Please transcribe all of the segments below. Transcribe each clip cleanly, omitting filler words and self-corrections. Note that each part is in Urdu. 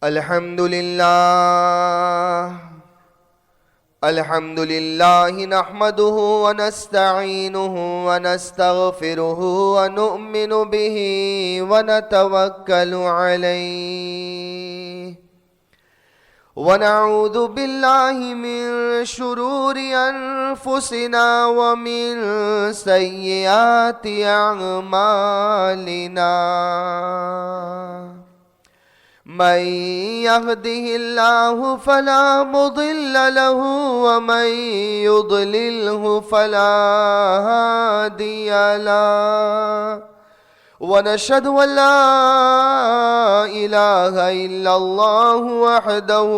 الحمد لله نحمده ونستعينه ونستغفره ونؤمن به ونتوكل عليه ونعوذ بالله من شرور أنفسنا ومن سيئات أعمالنا من يهده الله فلا مضل له ومن يضلله فلا هادي له ونشهد أن لا إله إلا الله وحده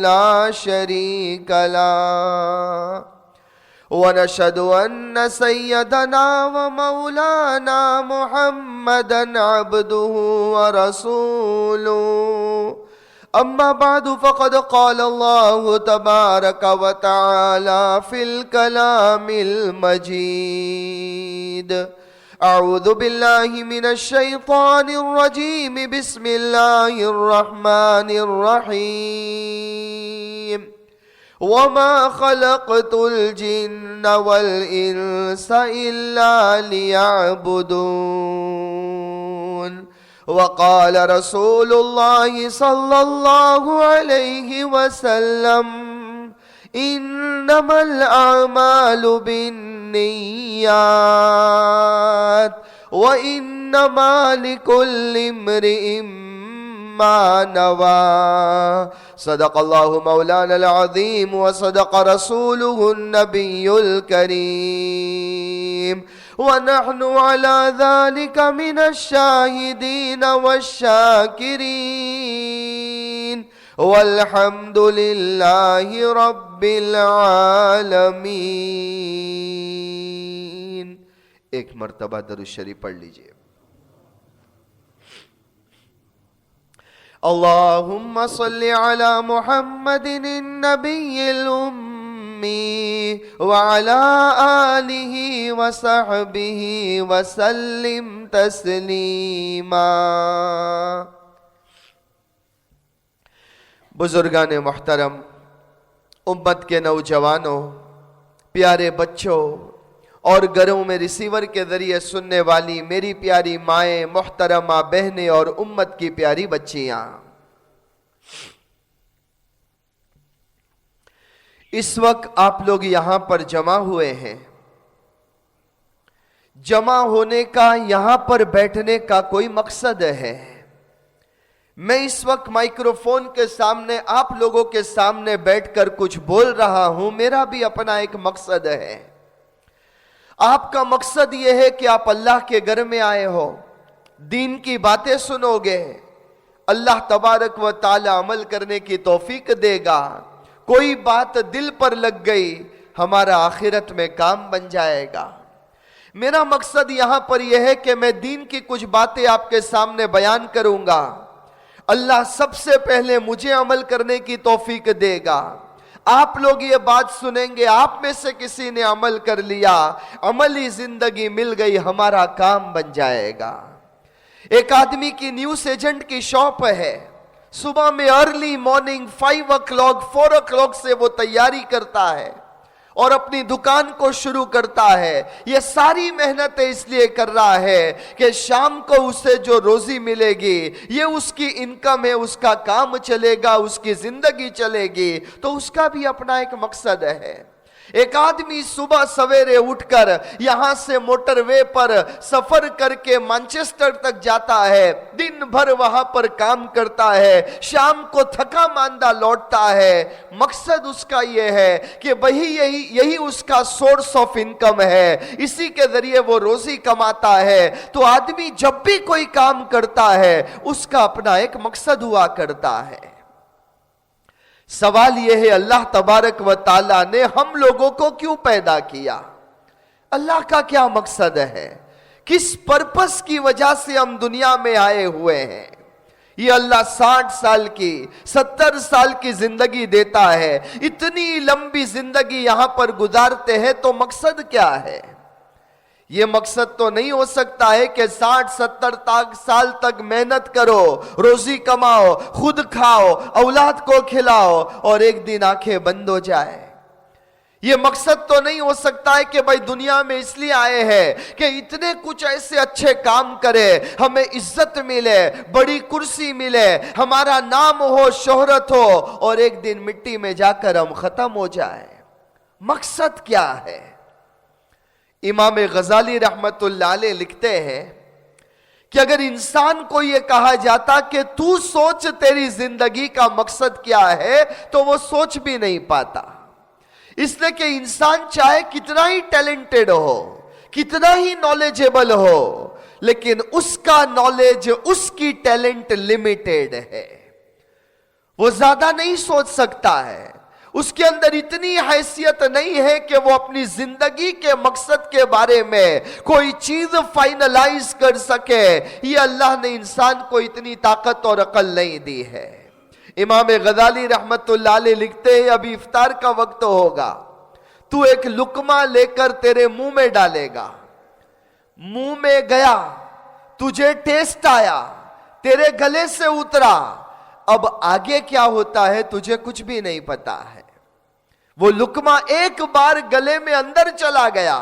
لا شريك له ونشهد أن سيدنا ومولانا محمدا عبده ورسوله أما بعد فقد قال الله تبارك وتعالى في الكلام المجيد أعوذ بالله من الشيطان الرجيم بسم الله الرحمن الرحيم وما خلقت الجن والإنس إلا ليعبدون وقال رسول الله صلى الله عليه وسلم إنما الأعمال بالنيات وإنما لكل امرئ ما نوى صدق الله مولانا العظيم وصدق رسوله النبي الكريم ونحن على ذلك من الشاهدين والشاكرين والحمد لله رب العالمین۔ ایک مرتبہ درود شریف پڑھ لیجئے۔ اللهم صل على محمد النبي الأمي وعلى آله وصحبه وسلم تسلیما۔ بزرگان محترم، امت کے نوجوانوں، پیارے بچوں اور گھروں میں ریسیور کے ذریعے سننے والی میری پیاری مائیں، محترمہ بہنیں اور امت کی پیاری بچیاں، اس وقت آپ لوگ یہاں پر جمع ہوئے ہیں۔ جمع ہونے کا، یہاں پر بیٹھنے کا کوئی مقصد ہے۔ میں اس وقت مائکروفون کے سامنے آپ لوگوں کے سامنے بیٹھ کر کچھ بول رہا ہوں، میرا بھی اپنا ایک مقصد ہے۔ آپ کا مقصد یہ ہے کہ آپ اللہ کے گھر میں آئے ہو، دین کی باتیں سنو گے، اللہ تبارک و تعالی عمل کرنے کی توفیق دے گا۔ کوئی بات دل پر لگ گئی، ہمارا آخرت میں کام بن جائے گا۔ میرا مقصد یہاں پر یہ ہے کہ میں دین کی کچھ باتیں آپ کے سامنے بیان کروں گا، اللہ سب سے پہلے مجھے عمل کرنے کی توفیق دے گا۔ آپ لوگ یہ بات سنیں گے، آپ میں سے کسی نے عمل کر لیا، عملی زندگی مل گئی، ہمارا کام بن جائے گا۔ ایک آدمی کی نیوز ایجنٹ کی شاپ ہے، صبح میں ارلی مارننگ 5 o'clock 4 o'clock سے وہ تیاری کرتا ہے اور اپنی دکان کو شروع کرتا ہے۔ یہ ساری محنتیں اس لیے کر رہا ہے کہ شام کو اسے جو روزی ملے گی، یہ اس کی انکم ہے، اس کا کام چلے گا، اس کی زندگی چلے گی، تو اس کا بھی اپنا ایک مقصد ہے۔ ایک آدمی صبح سویرے اٹھ کر یہاں سے موٹر وے پر سفر کر کے مانچسٹر تک جاتا ہے، دن بھر وہاں پر کام کرتا ہے، شام کو تھکا ماندہ لوٹتا ہے۔ مقصد اس کا یہ ہے کہ یہی اس کا سورس آف انکم ہے، اسی کے ذریعے وہ روزی کماتا ہے۔ تو آدمی جب بھی کوئی کام کرتا ہے، اس کا اپنا ایک مقصد ہوا کرتا ہے۔ سوال یہ ہے، اللہ تبارک و تعالیٰ نے ہم لوگوں کو کیوں پیدا کیا؟ اللہ کا کیا مقصد ہے؟ کس پرپس کی وجہ سے ہم دنیا میں آئے ہوئے ہیں؟ یہ اللہ 60 سال کی 70 سال کی زندگی دیتا ہے، اتنی لمبی زندگی یہاں پر گزارتے ہیں تو مقصد کیا ہے؟ یہ مقصد تو نہیں ہو سکتا ہے کہ 60-70 سال تک محنت کرو، روزی کماؤ، خود کھاؤ، اولاد کو کھلاؤ اور ایک دن آنکھیں بند ہو جائے۔ یہ مقصد تو نہیں ہو سکتا ہے کہ بھائی دنیا میں اس لیے آئے ہیں کہ اتنے کچھ ایسے اچھے کام کرے، ہمیں عزت ملے، بڑی کرسی ملے، ہمارا نام ہو، شہرت ہو، اور ایک دن مٹی میں جا کر ہم ختم ہو جائے۔ مقصد کیا ہے؟ امام غزالی رحمت اللہ علیہ لکھتے ہیں کہ اگر انسان کو یہ کہا جاتا کہ تو سوچ تیری زندگی کا مقصد کیا ہے تو وہ سوچ بھی نہیں پاتا، اس لیے کہ انسان چاہے کتنا ہی ٹیلنٹڈ ہو، کتنا ہی نالجیبل ہو، لیکن اس کا نالج، اس کی ٹیلنٹ لمیٹڈ ہے، وہ زیادہ نہیں سوچ سکتا ہے، اس کے اندر اتنی حیثیت نہیں ہے کہ وہ اپنی زندگی کے مقصد کے بارے میں کوئی چیز فائنلائز کر سکے۔ یہ اللہ نے انسان کو اتنی طاقت اور عقل نہیں دی ہے۔ امام غزالی رحمت اللہ علیہ لکھتے ہیں ابھی افطار کا وقت ہوگا، تو ایک لقمہ لے کر تیرے منہ میں ڈالے گا، منہ میں گیا، تجھے ٹیسٹ آیا، تیرے گلے سے اترا، اب آگے کیا ہوتا ہے تجھے کچھ بھی نہیں پتا ہے۔ وہ لقمہ ایک بار گلے میں اندر چلا گیا،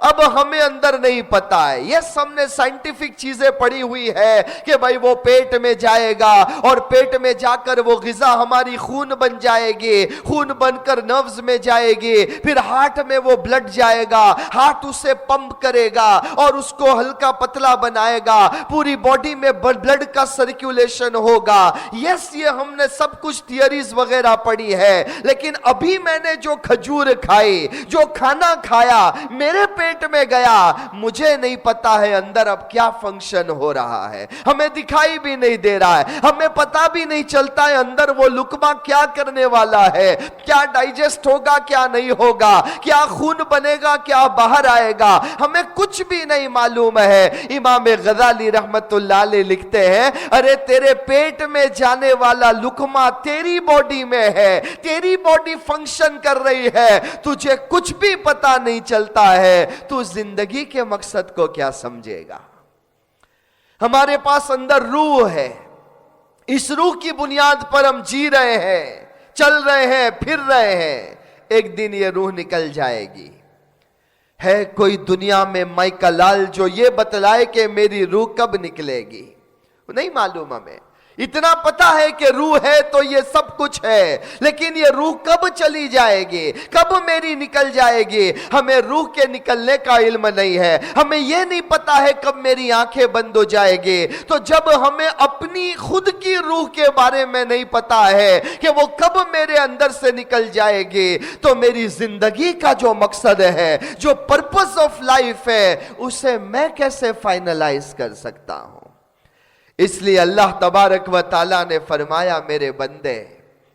اب ہمیں اندر نہیں پتا ہے۔ یس، ہم نے سائنٹیفک چیزیں پڑھی ہوئی ہے کہ بھائی وہ پیٹ میں جائے گا اور پیٹ میں جا کر وہ غذا ہماری خون بن جائے گی، خون بن کر نروز میں جائے گی، پھر ہارٹ میں وہ بلڈ جائے گا، ہارٹ اسے پمپ کرے گا اور اس کو ہلکا پتلا بنائے گا، پوری باڈی میں بلڈ کا سرکولیشن ہوگا۔ یس، یہ ہم نے سب کچھ تھیوریز وغیرہ پڑھی ہے، لیکن ابھی میں نے جو کھجور کھائی، جو کھانا کھایا، میرے پیٹ میں گیا، مجھے نہیں پتا ہے اندر اب کیا فنکشن ہو رہا ہے، ہمیں دکھائی بھی نہیں دے رہا ہے، ہمیں پتا بھی نہیں چلتا ہے اندر وہ لقمہ کیا کرنے والا ہے، کیا ڈائجسٹ ہوگا، کیا نہیں ہوگا، کیا خون بنے گا، کیا باہر آئے گا، ہمیں کچھ بھی نہیں معلوم ہے۔ امام غزالی رحمت اللہ علیہ لکھتے ہیں ارے تیرے پیٹ میں جانے والا لقمہ تیری باڈی میں ہے، تیری باڈی فنکشن کر رہی ہے، تجھے کچھ بھی پتا نہیں چلتا ہے، تو زندگی کے مقصد کو کیا سمجھے گا؟ ہمارے پاس اندر روح ہے، اس روح کی بنیاد پر ہم جی رہے ہیں، چل رہے ہیں، پھر رہے ہیں، ایک دن یہ روح نکل جائے گی۔ ہے کوئی دنیا میں مائیکا لال جو یہ بتلائے کہ میری روح کب نکلے گی؟ نہیں معلوم ہمیں، اتنا پتا ہے کہ روح ہے تو یہ سب کچھ ہے، لیکن یہ روح کب چلی جائے گی، کب میری نکل جائے گی، ہمیں روح کے نکلنے کا علم نہیں ہے۔ ہمیں یہ نہیں پتا ہے کب میری آنکھیں بند ہو جائے گی۔ تو جب ہمیں اپنی خود کی روح کے بارے میں نہیں پتا ہے کہ وہ کب میرے اندر سے نکل جائے گی، تو میری زندگی کا جو مقصد ہے، جو پرپس آف لائف ہے، اسے میں کیسے فائنلائز کر سکتا ہوں؟ اس لیے اللہ تبارک و تعالیٰ نے فرمایا میرے بندے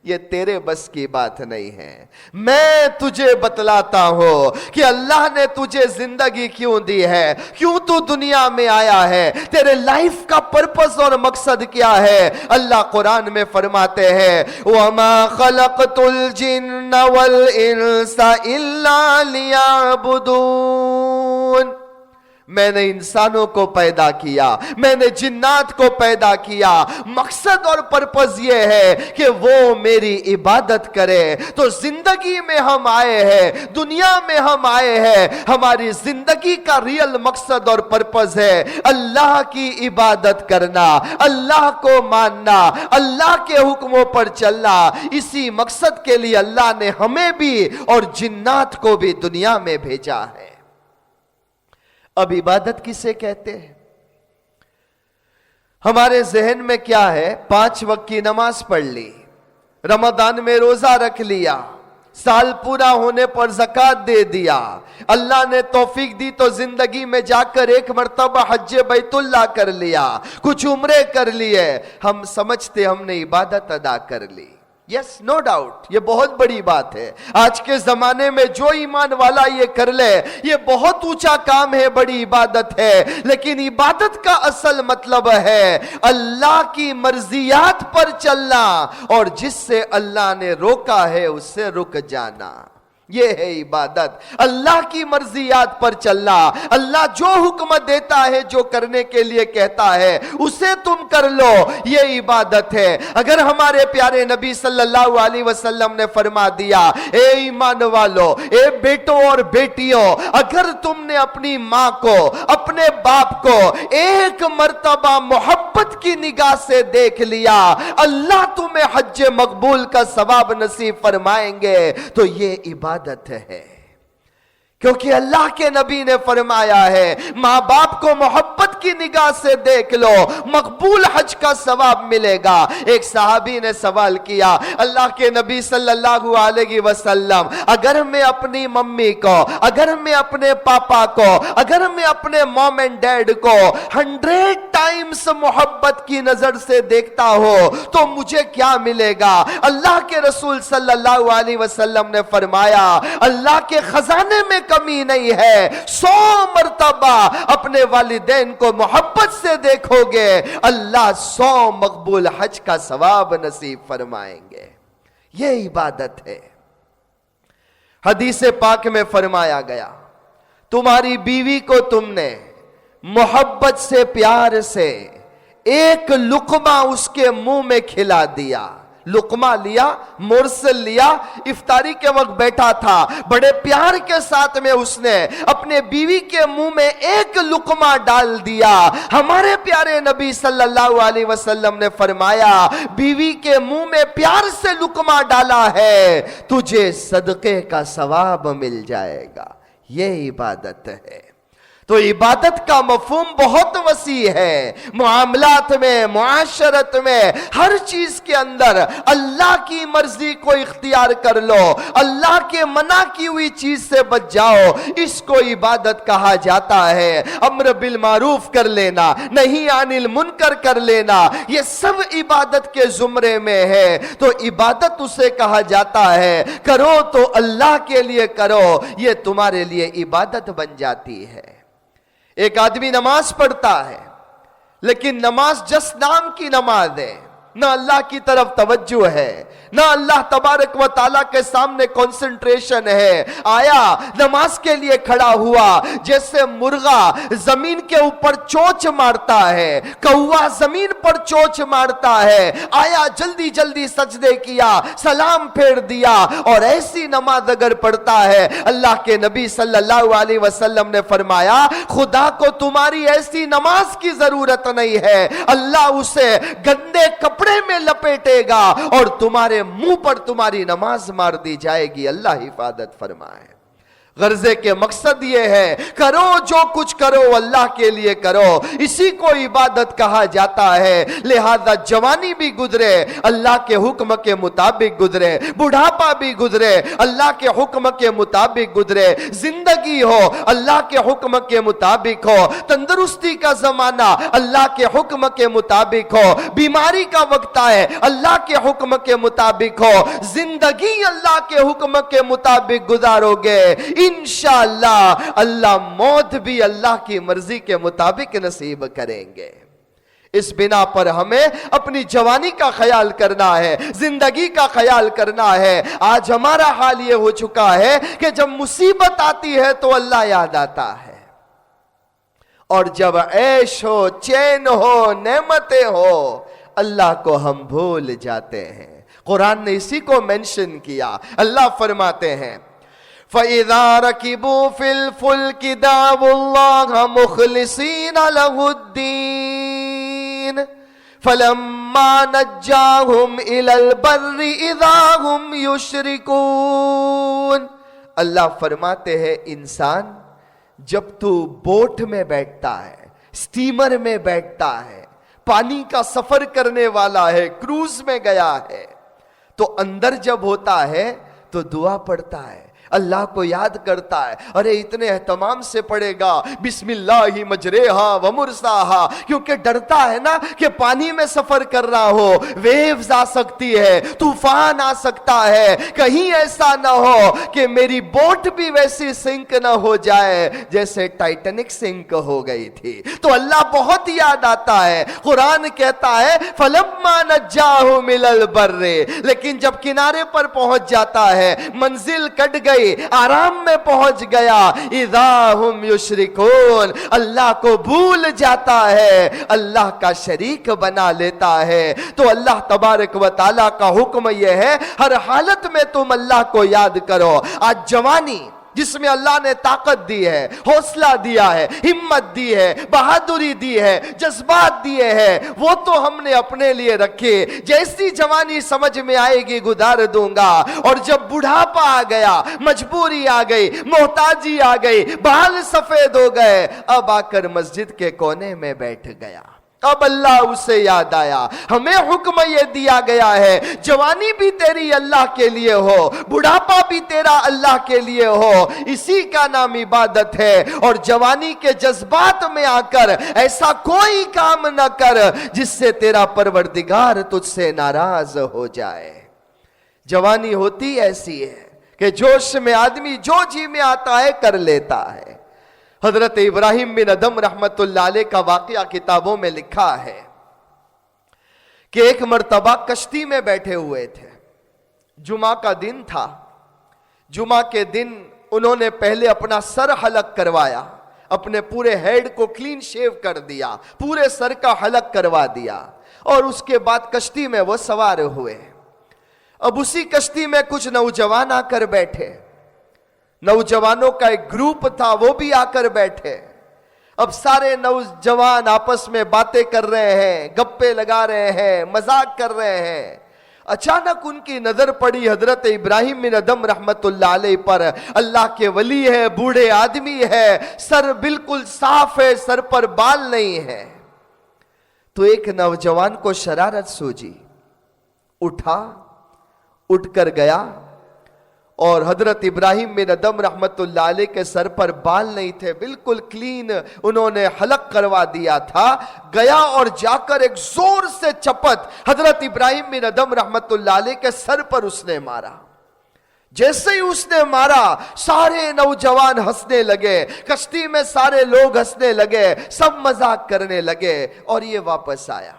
یہ تیرے بس کی بات نہیں ہے، میں تجھے بتلاتا ہوں کہ اللہ نے تجھے زندگی کیوں دی ہے، کیوں تو دنیا میں آیا ہے، تیرے لائف کا پرپس اور مقصد کیا ہے۔ اللہ قرآن میں فرماتے ہیں وَمَا خَلَقْتُ الْجِنَّ وَالْإِنسَ إِلَّا لِيَعْبُدُونَ، میں نے انسانوں کو پیدا کیا، میں نے جنات کو پیدا کیا، مقصد اور پرپس یہ ہے کہ وہ میری عبادت کرے۔ تو زندگی میں ہم آئے ہیں، دنیا میں ہم آئے ہیں، ہماری زندگی کا ریئل مقصد اور پرپس ہے اللہ کی عبادت کرنا، اللہ کو ماننا، اللہ کے حکموں پر چلنا۔ اسی مقصد کے لیے اللہ نے ہمیں بھی اور جنات کو بھی دنیا میں بھیجا ہے۔ اب عبادت کسے کہتے ہیں؟ ہمارے ذہن میں کیا ہے؟ 5 وقت کی نماز پڑھ لی، رمضان میں روزہ رکھ لیا، سال پورا ہونے پر زکوٰۃ دے دیا، اللہ نے توفیق دی تو زندگی میں جا کر ایک مرتبہ حج بیت اللہ کر لیا، کچھ عمرے کر لیے، ہم سمجھتے ہم نے عبادت ادا کر لی۔ یس، نو ڈاؤٹ، یہ بہت بڑی بات ہے۔ آج کے زمانے میں جو ایمان والا یہ کر لے، یہ بہت اونچا کام ہے، بڑی عبادت ہے، لیکن عبادت کا اصل مطلب ہے اللہ کی مرضیات پر چلنا اور جس سے اللہ نے روکا ہے اس سے رک جانا۔ یہ ہے عبادت، اللہ کی مرضیات پر چلنا، اللہ جو حکم دیتا ہے، جو کرنے کے لیے کہتا ہے اسے تم کر لو، یہ عبادت ہے۔ اگر ہمارے پیارے نبی صلی اللہ علیہ وسلم نے فرما دیا، اے ایمان والو، اے بیٹوں اور بیٹیوں، اگر تم نے اپنی ماں کو، اپنے باپ کو ایک مرتبہ محبت کی نگاہ سے دیکھ لیا، اللہ تمہیں حج مقبول کا ثواب نصیب فرمائیں گے، تو یہ عبادت ہے۔ کیونکہ اللہ کے نبی نے فرمایا ہے، ماں باپ کو محبت کی نگاہ سے دیکھ لو، مقبول حج کا ثواب ملے گا۔ ایک صحابی نے سوال کیا، اللہ کے نبی صلی اللہ علیہ وسلم، اگر میں اپنی ممی کو، اگر میں اپنے پاپا کو، اگر میں اپنے موم اینڈ ڈیڈ کو 100 ٹائمز محبت کی نظر سے دیکھتا ہو تو مجھے کیا ملے گا؟ اللہ کے رسول صلی اللہ علیہ وسلم نے فرمایا، اللہ کے خزانے میں کمی نہیں ہے، 100 مرتبہ اپنے والدین کو محبت سے دیکھو گے، اللہ 100 مقبول حج کا ثواب نصیب فرمائیں گے۔ یہ عبادت ہے۔ حدیث پاک میں فرمایا گیا، تمہاری بیوی کو تم نے محبت سے، پیار سے ایک لقمہ اس کے منہ میں کھلا دیا، لقمہ لیا، مرسل لیا، افطاری کے وقت بیٹھا تھا، بڑے پیار کے ساتھ میں اس نے اپنے بیوی کے منہ میں ایک لقمہ ڈال دیا۔ ہمارے پیارے نبی صلی اللہ علیہ وسلم نے فرمایا، بیوی کے منہ میں پیار سے لقمہ ڈالا ہے، تجھے صدقے کا ثواب مل جائے گا۔ یہ عبادت ہے۔ تو عبادت کا مفہوم بہت وسیع ہے، معاملات میں، معاشرت میں، ہر چیز کے اندر اللہ کی مرضی کو اختیار کر لو، اللہ کے منع کی ہوئی چیز سے بچ جاؤ، اس کو عبادت کہا جاتا ہے۔ امر بالمعروف کر لینا، نہی عن المنکر کر لینا، یہ سب عبادت کے زمرے میں ہے۔ تو عبادت اسے کہا جاتا ہے، کرو تو اللہ کے لیے کرو، یہ تمہارے لیے عبادت بن جاتی ہے۔ ایک آدمی نماز پڑھتا ہے لیکن نماز جس نام کی نماز ہے، نہ اللہ کی طرف توجہ ہے، نہ اللہ تبارک و تعالیٰ کے سامنے کنسنٹریشن ہے۔ آیا نماز کے لیے کھڑا ہوا، جیسے مرغا زمین کے اوپر چونچ مارتا ہے، کوا زمین پر چونچ مارتا ہے، آیا جلدی جلدی سجدے کیا، سلام پھیر دیا، اور ایسی نماز اگر پڑھتا ہے، اللہ کے نبی صلی اللہ علیہ وسلم نے فرمایا، خدا کو تمہاری ایسی نماز کی ضرورت نہیں ہے، اللہ اسے گندے کپڑے میں لپیٹے گا اور تمہارے منہ پر تمہاری نماز مار دی جائے گی۔ اللہ حفاظت فرمائے۔ غرضے کے مقصد یہ ہے، کرو جو کچھ کرو اللہ کے لیے کرو، اسی کو عبادت کہا جاتا ہے۔ لہذا جوانی بھی گزرے اللہ کے حکم کے مطابق گزرے، بڑھاپا بھی گزرے اللہ کے حکم کے مطابق گزرے، زندگی ہو اللہ کے حکم کے مطابق ہو، تندرستی کا زمانہ اللہ کے حکم کے مطابق ہو، بیماری کا وقت آئے اللہ کے حکم کے مطابق ہو، زندگی اللہ کے حکم کے مطابق گزارو گے، انشاءاللہ اللہ موت بھی اللہ کی مرضی کے مطابق نصیب کریں گے۔ اس بنا پر ہمیں اپنی جوانی کا خیال کرنا ہے، زندگی کا خیال کرنا ہے۔ آج ہمارا حال یہ ہو چکا ہے کہ جب مصیبت آتی ہے تو اللہ یاد آتا ہے، اور جب عیش ہو، چین ہو، نعمتیں ہو، اللہ کو ہم بھول جاتے ہیں۔ قرآن نے اسی کو مینشن کیا۔ اللہ فرماتے ہیں، فَإِذَا رَكِبُوا فِي الْفُلْكِ دَعَوُا اللَّهَ مُخْلِصِينَ لَهُ الدِّينَ فَلَمَّا نَجَّاهُمْ إِلَى الْبَرِّ إِذَا هُمْ يُشْرِكُونَ۔ اللہ فرماتے ہیں، انسان جب تو بوٹ میں بیٹھتا ہے، سٹیمر میں بیٹھتا ہے، پانی کا سفر کرنے والا ہے، کروز میں گیا ہے، تو اندر جب ہوتا ہے تو دعا پڑھتا ہے، اللہ کو یاد کرتا ہے۔ ارے اتنے اہتمام سے پڑھے گا، بسم اللہ مجریہا و مرساہا، کیونکہ ڈرتا ہے نا کہ پانی میں سفر کر رہا ہو، ویوز آ سکتی ہے، طوفان آ سکتا ہے، کہیں ایسا نہ ہو کہ میری بوٹ بھی ویسی سنک نہ ہو جائے جیسے ٹائٹینک سنک ہو گئی تھی۔ تو اللہ بہت یاد آتا ہے۔ قرآن کہتا ہے فَلَمَّا نَجَّاهُمْ إِلَى الْبَرِّ، لیکن جب کنارے پر پہنچ جاتا ہے، منزل کٹ گئی، گئی, آرام میں پہنچ گیا. اذا ہم یشرکون, اللہ کو بھول جاتا ہے, اللہ کا شریک بنا لیتا ہے. تو اللہ تبارک و تعالی کا حکم یہ ہے ہر حالت میں تم اللہ کو یاد کرو. آج جوانی جس میں اللہ نے طاقت دی ہے, حوصلہ دیا ہے, ہمت دی ہے, بہادری دی ہے, جذبات دیے ہیں, وہ تو ہم نے اپنے لیے رکھے. جیسی جوانی سمجھ میں آئے گی گزار دوں گا, اور جب بڑھاپا آ گیا, مجبوری آ گئی, محتاجی آ گئی, بال سفید ہو گئے, اب آ کر مسجد کے کونے میں بیٹھ گیا. اب اللہ اسے یاد آیا. ہمیں حکم یہ دیا گیا ہے جوانی بھی تیری اللہ کے لیے ہو, بڑھاپا بھی تیرا اللہ کے لیے ہو, اسی کا نام عبادت ہے. اور جوانی کے جذبات میں آ کر ایسا کوئی کام نہ کر جس سے تیرا پروردگار تجھ سے ناراض ہو جائے. جوانی ہوتی ایسی ہے کہ جوش میں آدمی جو جی میں آتا ہے کر لیتا ہے. حضرت ابراہیم بن ادم رحمت اللہ علیہ کا واقعہ کتابوں میں لکھا ہے کہ ایک مرتبہ کشتی میں بیٹھے ہوئے تھے. جمعہ کا دن تھا. جمعہ کے دن انہوں نے پہلے اپنا سر حلق کروایا, اپنے پورے ہیڈ کو کلین شیو کر دیا, پورے سر کا حلق کروا دیا, اور اس کے بعد کشتی میں وہ سوار ہوئے. اب اسی کشتی میں کچھ نوجوان آ کر بیٹھے. نوجوانوں کا ایک گروپ تھا, وہ بھی آ کر بیٹھے. اب سارے نوجوان آپس میں باتیں کر رہے ہیں, گپے لگا رہے ہیں, مذاق کر رہے ہیں. اچانک ان کی نظر پڑی حضرت ابراہیم بن ادم رحمت اللہ علیہ پر. اللہ کے ولی ہے, بوڑھے آدمی ہے, سر بالکل صاف ہے, سر پر بال نہیں ہے. تو ایک نوجوان کو شرارت سوجی, اٹھ کر گیا, اور حضرت ابراہیم بن ادم رحمت اللہ علیہ کے سر پر بال نہیں تھے, بالکل کلین انہوں نے حلق کروا دیا تھا. گیا اور جا کر ایک زور سے چپت حضرت ابراہیم بن ادم رحمت اللہ علیہ کے سر پر اس نے مارا. جیسے ہی اس نے مارا سارے نوجوان ہنسنے لگے, کشتی میں سارے لوگ ہنسنے لگے, سب مذاق کرنے لگے, اور یہ واپس آیا.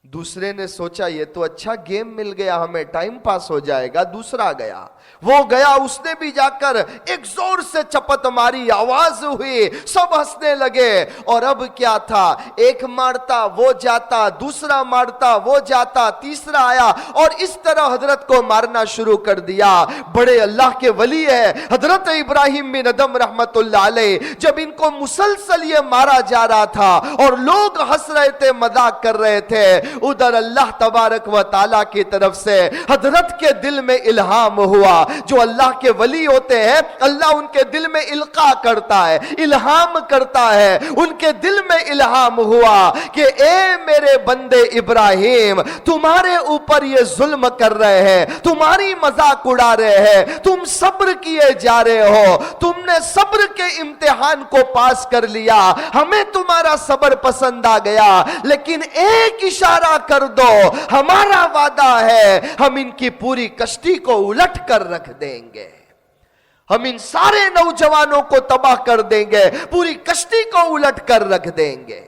دوسرے نے سوچا یہ تو اچھا گیم مل گیا, ہمیں ٹائم پاس ہو جائے گا. دوسرا گیا, وہ گیا, اس نے بھی جا کر ایک زور سے چپت ماری, آواز ہوئی, سب ہنسنے لگے. اور اب کیا تھا, ایک مارتا وہ جاتا, دوسرا مارتا وہ جاتا, تیسرا آیا, اور اس طرح حضرت کو مارنا شروع کر دیا. بڑے اللہ کے ولی ہے حضرت ابراہیم بن ادم رحمت اللہ علیہ. جب ان کو مسلسل یہ مارا جا رہا تھا اور لوگ ہنس رہے تھے, مذاق کر رہے تھے, ادھر اللہ تبارک و تعالیٰ کی طرف سے حضرت کے دل میں الہام ہوا. جو اللہ کے ولی ہوتے ہیں اللہ ان کے دل میں القاء کرتا ہے, الہام کرتا ہے. ان کے دل میں الہام ہوا کہ اے میرے بندے ابراہیم, تمہارے اوپر یہ ظلم کر رہے ہیں, تمہاری مذاق اڑا رہے ہیں, تم صبر کیے جا رہے ہو, تم نے صبر کے امتحان کو پاس کر لیا, ہمیں تمہارا صبر پسند آ گیا, لیکن ایک اشارہ کر دو, ہمارا وعدہ ہے ہم ان کی پوری کشتی کو الٹ کر رکھ دیں گے, ہم ان سارے نوجوانوں کو تباہ کر دیں گے, پوری کشتی کو الٹ کر رکھ دیں گے.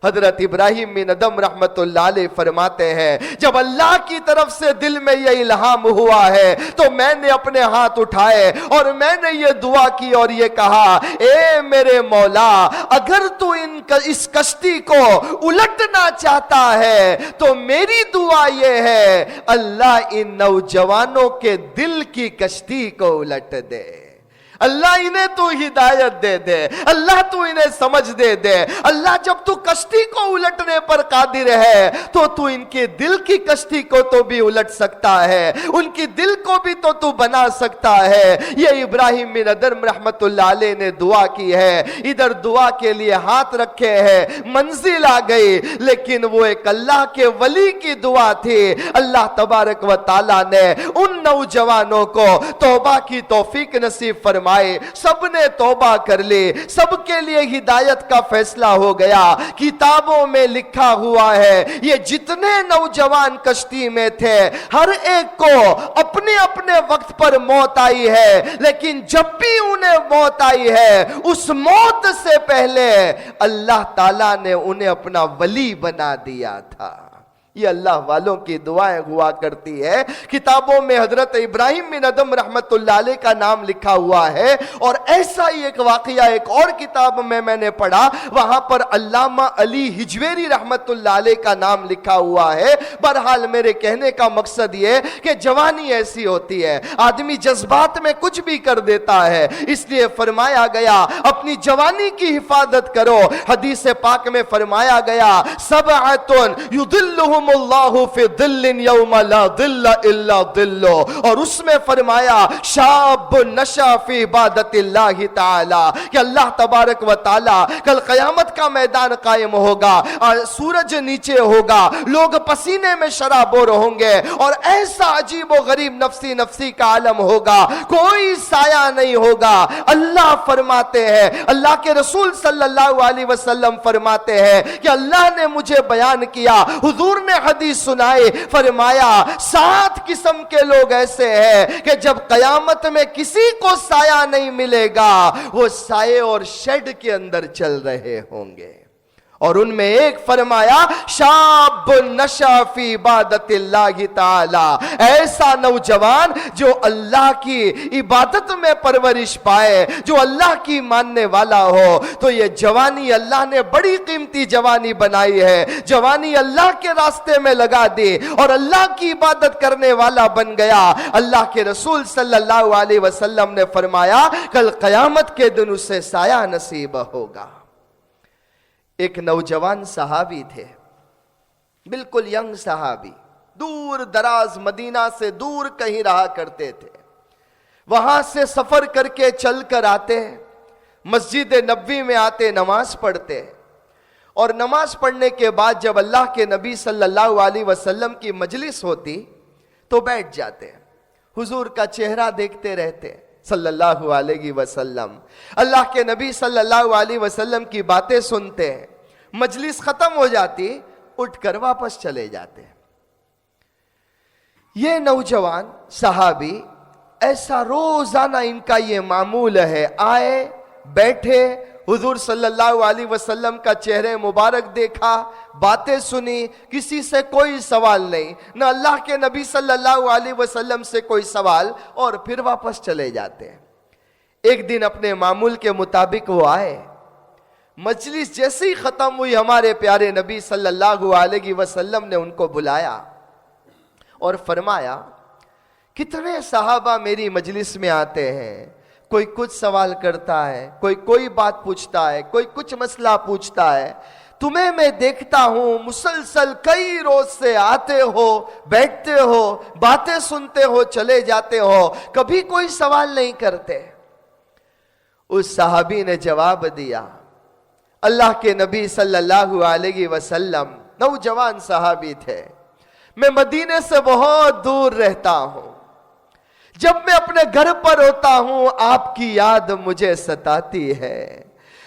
حضرت ابراہیم بن ادم رحمت اللہ علیہ فرماتے ہیں جب اللہ کی طرف سے دل میں یہ الہام ہوا ہے تو میں نے اپنے ہاتھ اٹھائے اور میں نے یہ دعا کی اور یہ کہا, اے میرے مولا, اگر تو اس کشتی کو الٹنا چاہتا ہے تو میری دعا یہ ہے, اللہ ان نوجوانوں کے دل کی کشتی کو الٹ دے. اللہ انہیں تو ہدایت دے دے, اللہ تو انہیں سمجھ دے دے. اللہ جب تو کشتی کو الٹنے پر قادر ہے تو ان کے دل کی کشتی کو تو بھی الٹ سکتا ہے, ان کی دل کو بھی تو بنا سکتا ہے. یہ ابراہیم بن ادم رحمت اللہ علیہ نے دعا کی ہے, ادھر دعا کے لیے ہاتھ رکھے ہیں, منزل آ گئی, لیکن وہ ایک اللہ کے ولی کی دعا تھی. اللہ تبارک و تعالیٰ نے ان نوجوانوں کو توبہ کی توفیق نصیب فرمائی. سب نے توبہ کر لی, سب کے لیے ہدایت کا فیصلہ ہو گیا. کتابوں میں لکھا ہوا ہے یہ جتنے نوجوان کشتی میں تھے ہر ایک کو اپنے اپنے وقت پر موت آئی ہے, لیکن جب بھی انہیں موت آئی ہے اس موت سے پہلے اللہ تعالیٰ نے انہیں اپنا ولی بنا دیا تھا. یہ اللہ والوں کی دعائیں ہوا کرتی ہے. کتابوں میں حضرت ابراہیم بن ادم رحمت اللہ علیہ کا نام لکھا ہوا ہے, اور ایسا ہی ایک واقعہ ایک اور کتاب میں نے پڑھا, وہاں پر علامہ علی حجویری رحمت اللہ علیہ کا نام لکھا ہوا ہے. بہرحال میرے کہنے کا مقصد یہ کہ جوانی ایسی ہوتی ہے, آدمی جذبات میں کچھ بھی کر دیتا ہے, اس لیے فرمایا گیا اپنی جوانی کی حفاظت کرو. حدیث پاک میں فرمایا گیا سبعۃ یظلھم اللہ فی ظل یوم لا ظل الا ظلہ, اور اس میں فرمایا شاب نشا فی عبادت اللہ تعالی, کہ اللہ تبارک و تعالی کل قیامت کا میدان قائم ہوگا, سورج نیچے ہوگا, لوگ پسینے میں شرابور ہوں گے, اور ایسا عجیب و غریب نفسی نفسی کا عالم ہوگا, کوئی سایہ نہیں ہوگا. اللہ فرماتے ہیں, اللہ کے رسول صلی اللہ علیہ وسلم فرماتے ہیں کہ اللہ نے مجھے بیان کیا, حضور نے حدیث سنائے, فرمایا 7 قسم کے لوگ ایسے ہیں کہ جب قیامت میں کسی کو سایہ نہیں ملے گا, وہ سائے اور شیڈ کے اندر چل رہے ہوں گے. اور ان میں ایک فرمایا شاب نشا فی عبادت اللہ تعالی, ایسا نوجوان جو اللہ کی عبادت میں پرورش پائے, جو اللہ کی ماننے والا ہو. تو یہ جوانی اللہ نے بڑی قیمتی جوانی بنائی ہے, جوانی اللہ کے راستے میں لگا دی اور اللہ کی عبادت کرنے والا بن گیا. اللہ کے رسول صلی اللہ علیہ وسلم نے فرمایا کل قیامت کے دن اسے سایہ نصیب ہوگا. ایک نوجوان صحابی تھے, بالکل ینگ صحابی, دور دراز مدینہ سے دور کہیں رہا کرتے تھے. وہاں سے سفر کر کے چل کر آتے, مسجد نبوی میں آتے, نماز پڑھتے, اور نماز پڑھنے کے بعد جب اللہ کے نبی صلی اللہ علیہ وسلم کی مجلس ہوتی تو بیٹھ جاتے, حضور کا چہرہ دیکھتے رہتے صلی اللہ علیہ وسلم. اللہ کے نبی صلی اللہ علیہ وسلم کی باتیں سنتے, مجلس ختم ہو جاتی, اٹھ کر واپس چلے جاتے. یہ نوجوان صحابی ایسا روزانہ ان کا یہ معمول ہے, آئے بیٹھے, حضور صلی اللہ علیہ وسلم کا چہرے مبارک دیکھا, باتیں سنی, کسی سے کوئی سوال نہیں, نہ اللہ کے نبی صلی اللہ علیہ وسلم سے کوئی سوال, اور پھر واپس چلے جاتے. ایک دن اپنے معمول کے مطابق وہ آئے, مجلس جیسے ہی ختم ہوئی ہمارے پیارے نبی صلی اللہ علیہ وسلم نے ان کو بلایا اور فرمایا کتنے صحابہ میری مجلس میں آتے ہیں, کوئی کچھ سوال کرتا ہے, کوئی بات پوچھتا ہے, کوئی کچھ مسئلہ پوچھتا ہے, تمہیں میں دیکھتا ہوں مسلسل کئی روز سے آتے ہو, بیٹھتے ہو, باتیں سنتے ہو, چلے جاتے ہو, کبھی کوئی سوال نہیں کرتے. اس صحابی نے جواب دیا, اللہ کے نبی صلی اللہ علیہ وسلم نوجوان صحابی تھے, میں مدینے سے بہت دور رہتا ہوں, جب میں اپنے گھر پر ہوتا ہوں آپ کی یاد مجھے ستاتی ہے,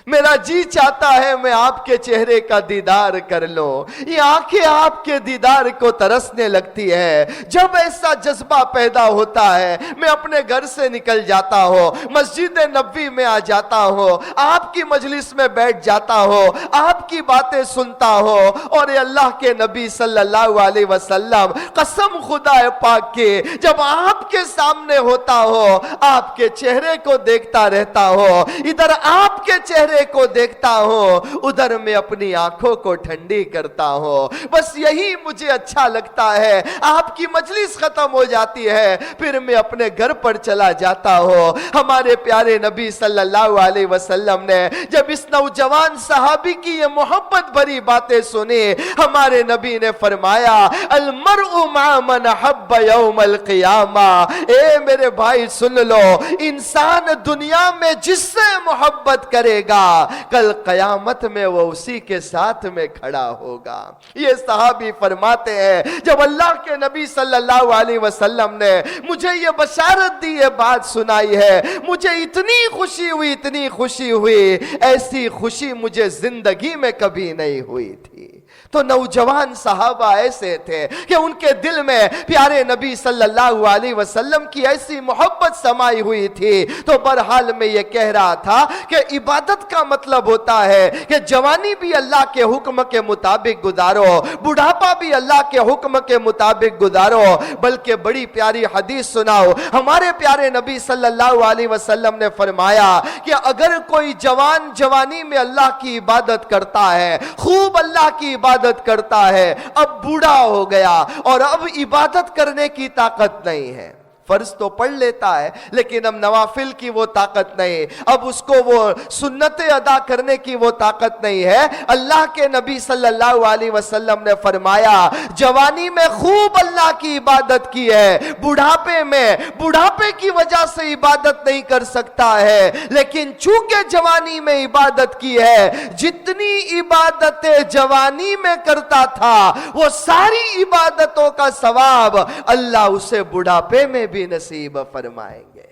میرا جی چاہتا ہے میں آپ کے چہرے کا دیدار کر لوں, یہ آنکھیں آپ کے دیدار کو ترسنے لگتی ہے. جب ایسا جذبہ پیدا ہوتا ہے میں اپنے گھر سے نکل جاتا ہوں, مسجد نبوی میں آ جاتا ہوں, آپ کی مجلس میں بیٹھ جاتا ہوں, آپ کی باتیں سنتا ہوں, اور یہ اللہ کے نبی صلی اللہ علیہ وسلم قسم خدا پاک کی جب آپ کے سامنے ہوتا ہو آپ کے چہرے کو دیکھتا رہتا ہو, ادھر آپ کے چہرے کو دیکھتا ہوں, ادھر میں اپنی آنکھوں کو ٹھنڈی کرتا ہوں. بس یہی مجھے اچھا لگتا ہے. آپ کی مجلس ختم ہو جاتی ہے, پھر میں اپنے گھر پر چلا جاتا ہوں. ہمارے پیارے نبی صلی اللہ علیہ وسلم نے جب اس نوجوان صحابی کی یہ محبت بھری باتیں سنی, ہمارے نبی نے فرمایا المرء مع من حب یوم القیامہ. اے میرے بھائی سن لو, انسان دنیا میں جس سے محبت کرے گا کل قیامت میں وہ اسی کے ساتھ میں کھڑا ہوگا. یہ صحابی فرماتے ہیں جب اللہ کے نبی صلی اللہ علیہ وسلم نے مجھے یہ بشارت دی, یہ بات سنائی ہے, مجھے اتنی خوشی ہوئی, ایسی خوشی مجھے زندگی میں کبھی نہیں ہوئی تھی. تو نوجوان صحابہ ایسے تھے کہ ان کے دل میں پیارے نبی صلی اللہ علیہ وسلم کی ایسی محبت سمائی ہوئی تھی، تو برحال میں یہ کہہ رہا تھا کہ عبادت کا مطلب ہوتا ہے کہ جوانی بھی اللہ کے حکم کے مطابق گزارو، بڑھاپا بھی اللہ کے حکم کے مطابق گزارو۔ بلکہ بڑی پیاری حدیث سناؤ، ہمارے پیارے نبی صلی اللہ علیہ وسلم نے فرمایا کہ اگر کوئی جوان جوانی میں اللہ کی عبادت کرتا ہے، خوب اللہ کی عبادت کرتا ہے، اب بوڑھا ہو گیا اور اب عبادت کرنے کی طاقت نہیں ہے، فرض تو پڑھ لیتا ہے لیکن اب نوافل کی وہ طاقت نہیں، اب اس کو وہ سنتیں ادا کرنے کی وہ طاقت نہیں ہے۔ اللہ کے نبی صلی اللہ علیہ وسلم نے فرمایا جوانی میں خوب اللہ کی عبادت کی ہے، بڑھاپے کی وجہ سے عبادت نہیں کر سکتا ہے، لیکن چونکہ جوانی میں عبادت کی ہے، جتنی عبادتیں جوانی میں کرتا تھا وہ ساری عبادتوں کا ثواب اللہ اسے بڑھاپے میں بھی نصیب فرمائیں گے۔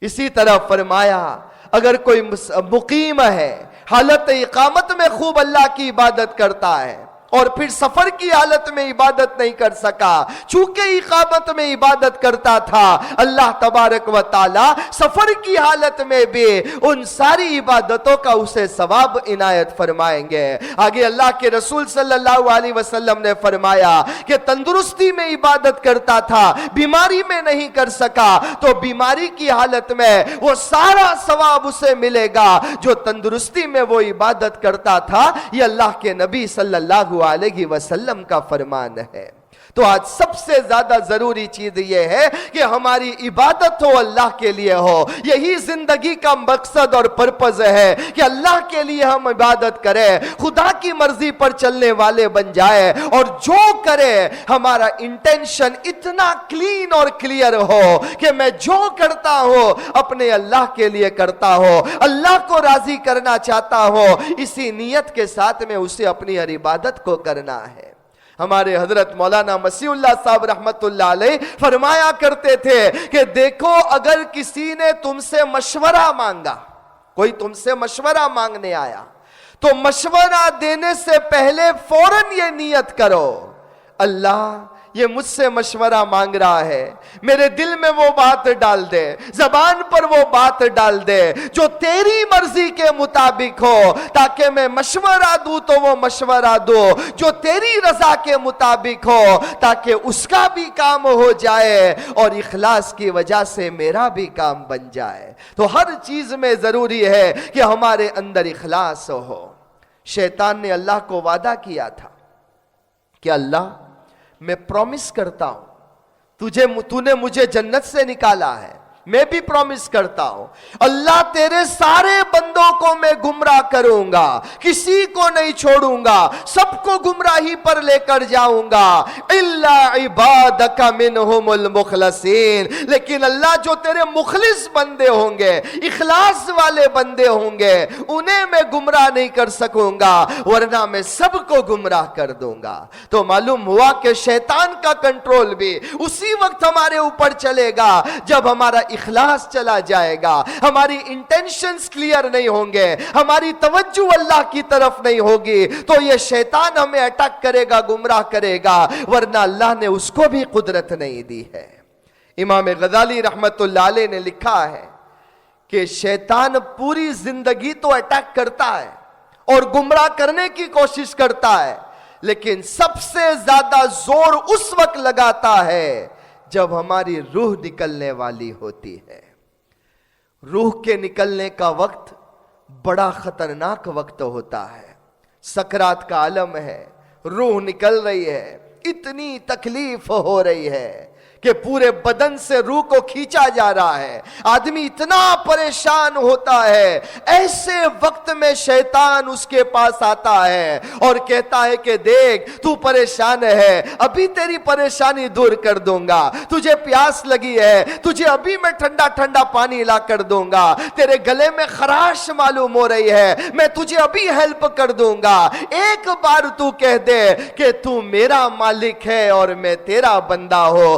اسی طرح فرمایا اگر کوئی مقیم ہے، حالت اقامت میں خوب اللہ کی عبادت کرتا ہے اور پھر سفر کی حالت میں عبادت نہیں کر سکا، چونکہ اقامت میں عبادت کرتا تھا، اللہ تبارک و تعالی سفر کی حالت میں بھی ان ساری عبادتوں کا اسے ثواب عنایت فرمائیں گے۔ آگے اللہ کے رسول صلی اللہ علیہ وسلم نے فرمایا کہ تندرستی میں عبادت کرتا تھا، بیماری میں نہیں کر سکا، تو بیماری کی حالت میں وہ سارا ثواب اسے ملے گا جو تندرستی میں وہ عبادت کرتا تھا۔ یہ اللہ کے نبی صلی اللہ علیہ وسلم کا فرمان ہے۔ تو آج سب سے زیادہ ضروری چیز یہ ہے کہ ہماری عبادت ہو اللہ کے لیے ہو، یہی زندگی کا مقصد اور پرپز ہے کہ اللہ کے لیے ہم عبادت کریں، خدا کی مرضی پر چلنے والے بن جائے، اور جو کرے ہمارا انٹینشن اتنا کلین اور کلیئر ہو کہ میں جو کرتا ہوں اپنے اللہ کے لیے کرتا ہوں، اللہ کو راضی کرنا چاہتا ہوں، اسی نیت کے ساتھ میں اسے اپنی ہر عبادت کو کرنا ہے۔ ہمارے حضرت مولانا مسیح اللہ صاحب رحمت اللہ علیہ فرمایا کرتے تھے کہ دیکھو اگر کسی نے تم سے مشورہ مانگا، کوئی تم سے مشورہ مانگنے آیا، تو مشورہ دینے سے پہلے فوراً یہ نیت کرو اللہ یہ مجھ سے مشورہ مانگ رہا ہے، میرے دل میں وہ بات ڈال دے، زبان پر وہ بات ڈال دے جو تیری مرضی کے مطابق ہو، تاکہ میں مشورہ دوں تو وہ مشورہ دو جو تیری رضا کے مطابق ہو، تاکہ اس کا بھی کام ہو جائے اور اخلاص کی وجہ سے میرا بھی کام بن جائے۔ تو ہر چیز میں ضروری ہے کہ ہمارے اندر اخلاص ہو۔ شیطان نے اللہ کو وعدہ کیا تھا کہ اللہ میں پرومس کرتا ہوں تو نے مجھے جنت سے نکالا ہے، میں بھی پرومس کرتا ہوں اللہ تیرے سارے بندوں کو میں گمراہ کروں گا، کسی کو نہیں چھوڑوں گا، سب کو گمراہی پر لے کر جاؤں گا، الا عبادک منہم المخلصین، لیکن اللہ جو تیرے مخلص بندے ہوں گے، اخلاص والے بندے ہوں گے، انہیں میں گمراہ نہیں کر سکوں گا، ورنہ میں سب کو گمراہ کر دوں گا۔ تو معلوم ہوا کہ شیطان کا کنٹرول بھی اسی وقت ہمارے اوپر چلے گا جب ہمارا اخلاص چلا جائے گا، ہماری انٹینشنز کلیئر نہیں ہوں گے، ہماری توجہ اللہ کی طرف نہیں ہوگی، تو یہ شیطان ہمیں اٹیک کرے گا، گمراہ کرے گا، ورنہ اللہ نے اس کو بھی قدرت نہیں دی ہے۔ امام غزالی رحمت اللہ علیہ نے لکھا ہے کہ شیطان پوری زندگی تو اٹیک کرتا ہے اور گمراہ کرنے کی کوشش کرتا ہے، لیکن سب سے زیادہ زور اس وقت لگاتا ہے جب ہماری روح نکلنے والی ہوتی ہے۔ روح کے نکلنے کا وقت بڑا خطرناک وقت ہوتا ہے، سکرات کا عالم ہے، روح نکل رہی ہے، اتنی تکلیف ہو رہی ہے کہ پورے بدن سے روح کو کھینچا جا رہا ہے، آدمی اتنا پریشان ہوتا ہے۔ ایسے وقت میں شیطان اس کے پاس آتا ہے اور کہتا ہے کہ دیکھ تو پریشان ہے، ابھی تیری پریشانی دور کر دوں گا، تجھے پیاس لگی ہے، تجھے ابھی میں ٹھنڈا ٹھنڈا پانی لا کر دوں گا، تیرے گلے میں خراش معلوم ہو رہی ہے، میں تجھے ابھی ہیلپ کر دوں گا، ایک بار تو کہہ دے کہ تو میرا مالک ہے اور میں تیرا بندہ ہو۔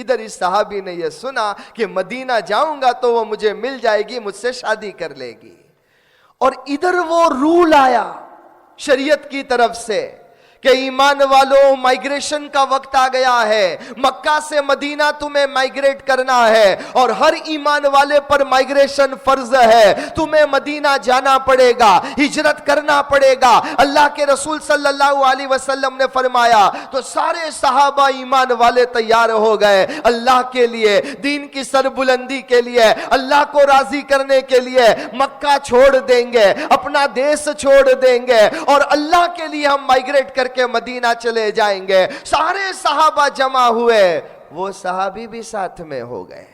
ادھر اس صحابی نے یہ سنا کہ مدینہ جاؤں گا تو وہ مجھے مل جائے گی, مجھ سے شادی کر لے گی. اور ادھر وہ رول آیا شریعت کی طرف سے کہ ایمان والوں مائگریشن کا وقت آ گیا ہے, مکہ سے مدینہ تمہیں مائگریٹ کرنا ہے, اور ہر ایمان والے پر مائگریشن فرض ہے, تمہیں مدینہ جانا پڑے گا, ہجرت کرنا پڑے گا. اللہ کے رسول صلی اللہ علیہ وسلم نے فرمایا تو سارے صحابہ ایمان والے تیار ہو گئے اللہ کے لیے, دین کی سربلندی کے لیے, اللہ کو راضی کرنے کے لیے. مکہ چھوڑ دیں گے, اپنا دیس چھوڑ دیں گے, اور اللہ کے لیے ہم مائگریٹ کر کے مدینہ چلے جائیں گے. سارے صحابہ جمع ہوئے, وہ صحابی بھی ساتھ میں ہو گئے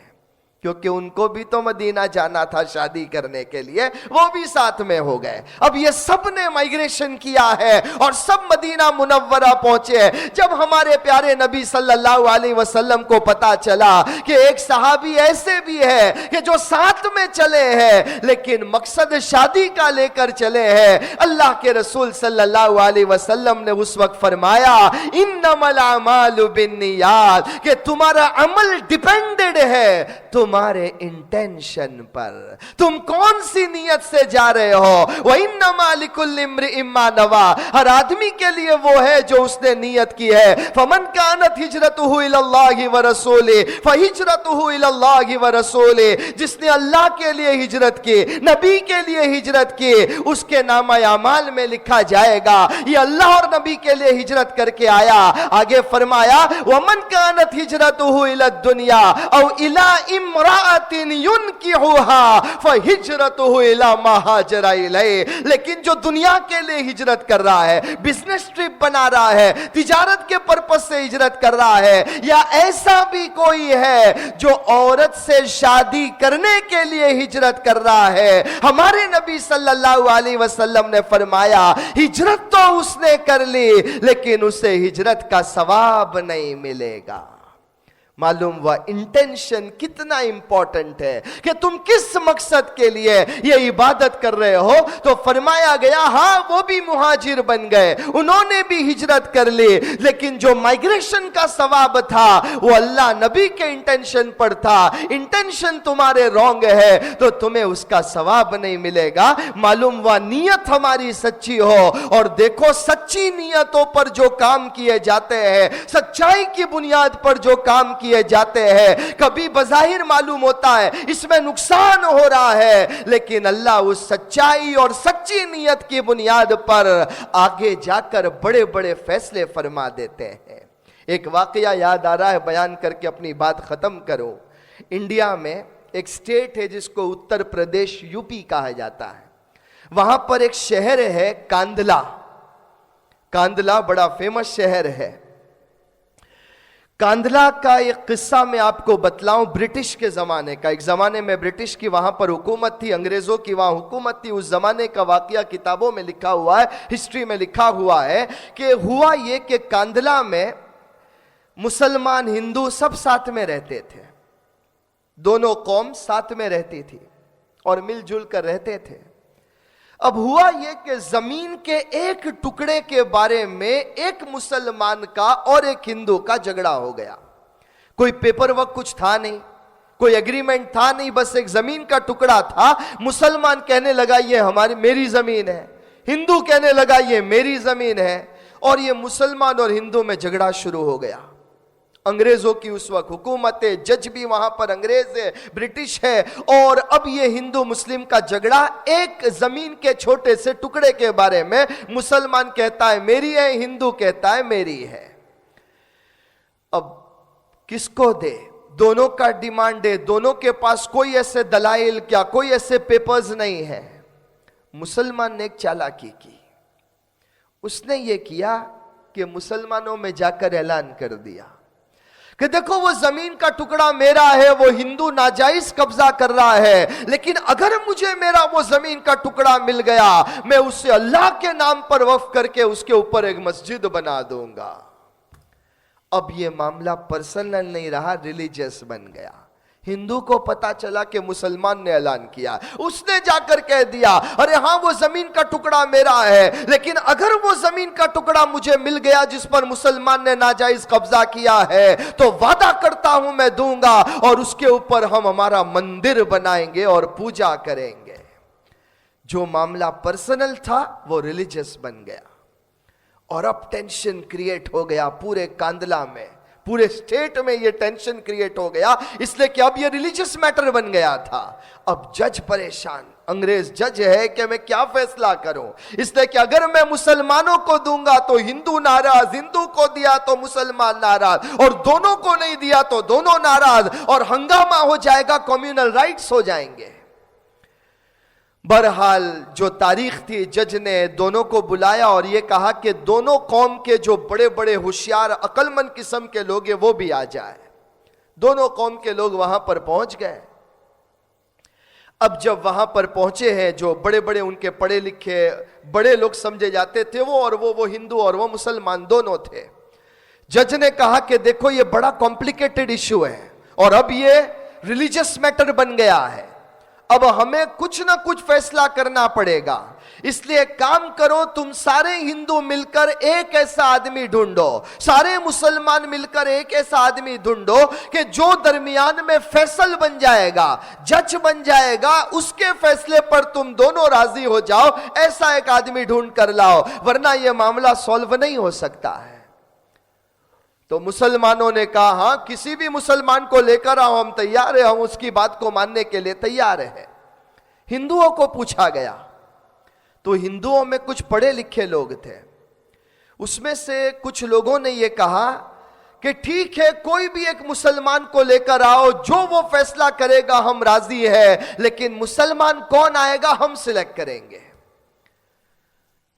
کیونکہ ان کو بھی تو مدینہ جانا تھا شادی کرنے کے لیے, وہ بھی ساتھ میں ہو گئے. اب یہ سب نے مائگریشن کیا ہے اور سب مدینہ منورہ پہنچے. جب ہمارے پیارے نبی صلی اللہ علیہ وسلم کو پتا چلا کہ ایک صحابی ایسے بھی ہے کہ جو ساتھ میں چلے ہیں لیکن مقصد شادی کا لے کر چلے ہیں, اللہ کے رسول صلی اللہ علیہ وسلم نے اس وقت فرمایا انما الاعمال بالنیات, کہ تمہارا عمل ڈیپینڈڈ ہے تمہارے انٹینشن پر, تم کون سی نیت سے جا رہے ہو. وَإِنَّمَا لِكُلِّ امْرِئٍ مَّا نَوَىٰ, ہر آدمی کے لیے وہ ہے جو اس نے نیت کی ہے. فَمَنْ كَانَتْ هِجْرَتُهُ إِلَى اللَّهِ وَرَسُولِهِ فَهِجْرَتُهُ إِلَى اللَّهِ وَرَسُولِهِ, جس نے اللہ کے لیے ہجرت کی, نبی کے لیے ہجرت کی, اس کے نامہ اعمال میں لکھا جائے گا یہ اللہ اور نبی کے لیے ہجرت کر کے آیا. آگے فرمایا وَمَنْ كَانَتْ هِجْرَتُهُ إِلَى الدُّنْيَا أَوْ إِلَى امرأة ينكحها فهجرته إلى ما هاجر إليه, لیکن جو دنیا کے لیے ہجرت کر رہا ہے, بزنس ٹرپ بنا رہا ہے, تجارت کے پرپس سے ہجرت کر رہا ہے, یا ایسا بھی کوئی ہے جو عورت سے شادی کرنے کے لیے ہجرت کر رہا ہے, ہمارے نبی صلی اللہ علیہ وسلم نے فرمایا ہجرت تو اس نے کر لی لیکن اسے ہجرت کا ثواب نہیں ملے گا. معلوم ہوا انٹینشن کتنا امپورٹنٹ ہے کہ تم کس مقصد کے لیے یہ عبادت کر رہے ہو. تو فرمایا گیا ہاں وہ بھی مہاجر بن گئے, انہوں نے بھی ہجرت کر لی, لیکن جو مائگریشن کا ثواب تھا وہ اللہ نبی کے انٹینشن پر تھا. انٹینشن تمہارے رونگ ہے تو تمہیں اس کا ثواب نہیں ملے گا. معلوم ہوا نیت ہماری سچی ہو, اور دیکھو سچی نیتوں پر جو کام کیے جاتے ہیں, سچائی کی بنیاد پر جو کام کیے جاتے ہیں, کبھی بظاہر معلوم ہوتا ہے اس میں نقصان ہو رہا ہے, لیکن اللہ اس سچائی اور سچی نیت کی بنیاد پر آگے جا کر بڑے بڑے فیصلے فرما دیتے ہیں. ایک واقعہ یاد آ رہا ہے, بیان کر کے اپنی بات ختم کرو. انڈیا میں ایک سٹیٹ ہے جس کو اتر پردیش یو پی کہا جاتا ہے. وہاں پر ایک شہر ہے کاندلا. کاندلا بڑا فیمس شہر ہے. کاندلا کا ایک قصہ میں آپ کو بتلاؤں برٹش کے زمانے کا. ایک زمانے میں برٹش کی وہاں پر حکومت تھی, انگریزوں کی وہاں حکومت تھی. اس زمانے کا واقعہ کتابوں میں لکھا ہوا ہے, ہسٹری میں لکھا ہوا ہے کہ ہوا یہ کہ کاندلا میں مسلمان ہندو سب ساتھ میں رہتے تھے, دونوں قوم ساتھ میں رہتی تھی اور مل جل کر رہتے تھے. اب ہوا یہ کہ زمین کے ایک ٹکڑے کے بارے میں ایک مسلمان کا اور ایک ہندو کا جھگڑا ہو گیا. کوئی پیپر ورک کچھ تھا نہیں, کوئی ایگریمنٹ تھا نہیں, بس ایک زمین کا ٹکڑا تھا. مسلمان کہنے لگا یہ میری زمین ہے, ہندو کہنے لگا یہ میری زمین ہے, اور یہ مسلمان اور ہندو میں جھگڑا شروع ہو گیا. انگریزوں کی اس وقت حکومت ہے, جج بھی وہاں پر انگریز ہے, برٹش ہے, اور اب یہ ہندو مسلم کا جھگڑا ایک زمین کے چھوٹے سے ٹکڑے کے بارے میں. مسلمان کہتا ہے میری ہے, ہندو کہتا ہے میری ہے. اب کس کو دے؟ دونوں کا ڈیمانڈ ہے, دونوں کے پاس کوئی ایسے دلائل کیا, کوئی ایسے پیپرز نہیں ہے. مسلمان نے ایک چالاکی کی, اس نے یہ کیا کہ مسلمانوں میں جا کر اعلان کر دیا کہ دیکھو وہ زمین کا ٹکڑا میرا ہے, وہ ہندو ناجائز قبضہ کر رہا ہے, لیکن اگر مجھے میرا وہ زمین کا ٹکڑا مل گیا میں اسے اللہ کے نام پر وقف کر کے اس کے اوپر ایک مسجد بنا دوں گا. اب یہ معاملہ پرسنل نہیں رہا, ریلیجیس بن گیا. ہندو کو پتا چلا کہ مسلمان نے اعلان کیا، اس نے جا کر کہہ دیا ارے ہاں وہ زمین کا ٹکڑا میرا ہے، لیکن اگر وہ زمین کا ٹکڑا مجھے مل گیا جس پر مسلمان نے ناجائز قبضہ کیا ہے تو وعدہ کرتا ہوں میں دوں گا، اور اس کے اوپر ہم ہمارا مندر بنائیں گے اور پوجا کریں گے۔ جو معاملہ پرسنل تھا وہ ریلیجس بن گیا، اور اب ٹینشن کریٹ ہو گیا پورے کاندلا میں، پورے اسٹیٹ میں یہ ٹینشن کریٹ ہو گیا، اس لیے کہ اب یہ ریلیجس میٹر بن گیا تھا۔ اب جج پریشان، انگریز جج ہے کہ میں کیا فیصلہ کروں، اس لیے کہ اگر میں مسلمانوں کو دوں گا تو ہندو ناراض، ہندو کو دیا تو مسلمان ناراض، اور دونوں کو نہیں دیا تو دونوں ناراض، اور ہنگامہ ہو جائے گا، کمیونل رائٹس ہو جائیں گے۔ بہرحال جو تاریخ تھی، جج نے دونوں کو بلایا اور یہ کہا کہ دونوں قوم کے جو بڑے بڑے ہوشیار عقل مند قسم کے لوگ ہیں وہ بھی آ جائے۔ دونوں قوم کے لوگ وہاں پر پہنچ گئے۔ اب جب وہاں پر پہنچے ہیں، جو بڑے بڑے ان کے پڑھے لکھے بڑے لوگ سمجھے جاتے تھے وہ ہندو اور وہ مسلمان دونوں تھے۔ جج نے کہا کہ دیکھو یہ بڑا کمپلیکیٹڈ ایشو ہے، اور اب یہ ریلیجس میٹر بن گیا ہے، اب ہمیں کچھ نہ کچھ فیصلہ کرنا پڑے گا، اس لیے کام کرو، تم سارے ہندو مل کر ایک ایسا آدمی ڈھونڈو، سارے مسلمان مل کر ایک ایسا آدمی ڈھونڈو کہ جو درمیان میں فیصل بن جائے گا، جج بن جائے گا، اس کے فیصلے پر تم دونوں راضی ہو جاؤ، ایسا ایک آدمی ڈھونڈ کر لاؤ، ورنہ یہ معاملہ سولو نہیں ہو سکتا ہے۔ تو مسلمانوں نے کہا ہاں کسی بھی مسلمان کو لے کر آؤ، ہم تیار ہیں، ہم اس کی بات کو ماننے کے لیے تیار ہیں۔ ہندوؤں کو پوچھا گیا تو ہندوؤں میں کچھ پڑھے لکھے لوگ تھے، اس میں سے کچھ لوگوں نے یہ کہا کہ ٹھیک ہے کوئی بھی ایک مسلمان کو لے کر آؤ، جو وہ فیصلہ کرے گا ہم راضی ہے، لیکن مسلمان کون آئے گا ہم سلیکٹ کریں گے۔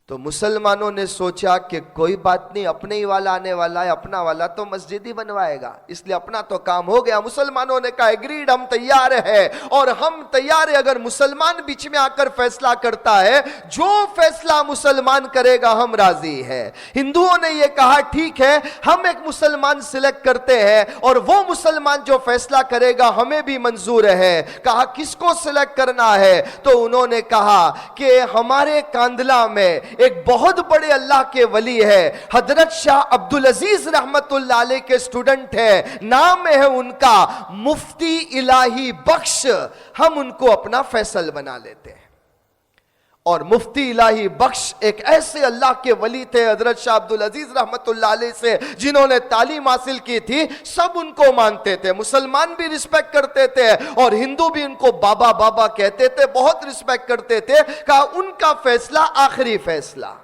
تو مسلمانوں نے سوچا کہ کوئی بات نہیں، اپنے ہی والا آنے والا ہے، اپنا والا تو مسجد ہی بنوائے گا، اس لیے اپنا تو کام ہو گیا۔ مسلمانوں نے کہا ایگریڈ، ہم تیار ہیں، اور ہم تیار ہیں اگر مسلمان بیچ میں آ کر فیصلہ کرتا ہے، جو فیصلہ مسلمان کرے گا ہم راضی ہے۔ ہندوؤں نے یہ کہا ٹھیک ہے ہم ایک مسلمان سلیکٹ کرتے ہیں، اور وہ مسلمان جو فیصلہ کرے گا ہمیں بھی منظور ہے۔ کہا کس کو سلیکٹ کرنا ہے؟ تو انہوں نے کہا کہ ہمارے کاندلا میں ایک بہت بڑے اللہ کے ولی ہے، حضرت شاہ عبدالعزیز رحمت اللہ علیہ کے سٹوڈنٹ ہے، نام ہے ان کا مفتی الہی بخش، ہم ان کو اپنا فیصل بنا لیتے ہیں۔ اور مفتی الہی بخش ایک ایسے اللہ کے ولی تھے حضرت شاہ عبدالعزیز رحمت اللہ علیہ سے، جنہوں نے تعلیم حاصل کی تھی، سب ان کو مانتے تھے، مسلمان بھی رسپیکٹ کرتے تھے اور ہندو بھی ان کو بابا بابا کہتے تھے، بہت رسپیکٹ کرتے تھے۔ کہا ان کا فیصلہ آخری فیصلہ۔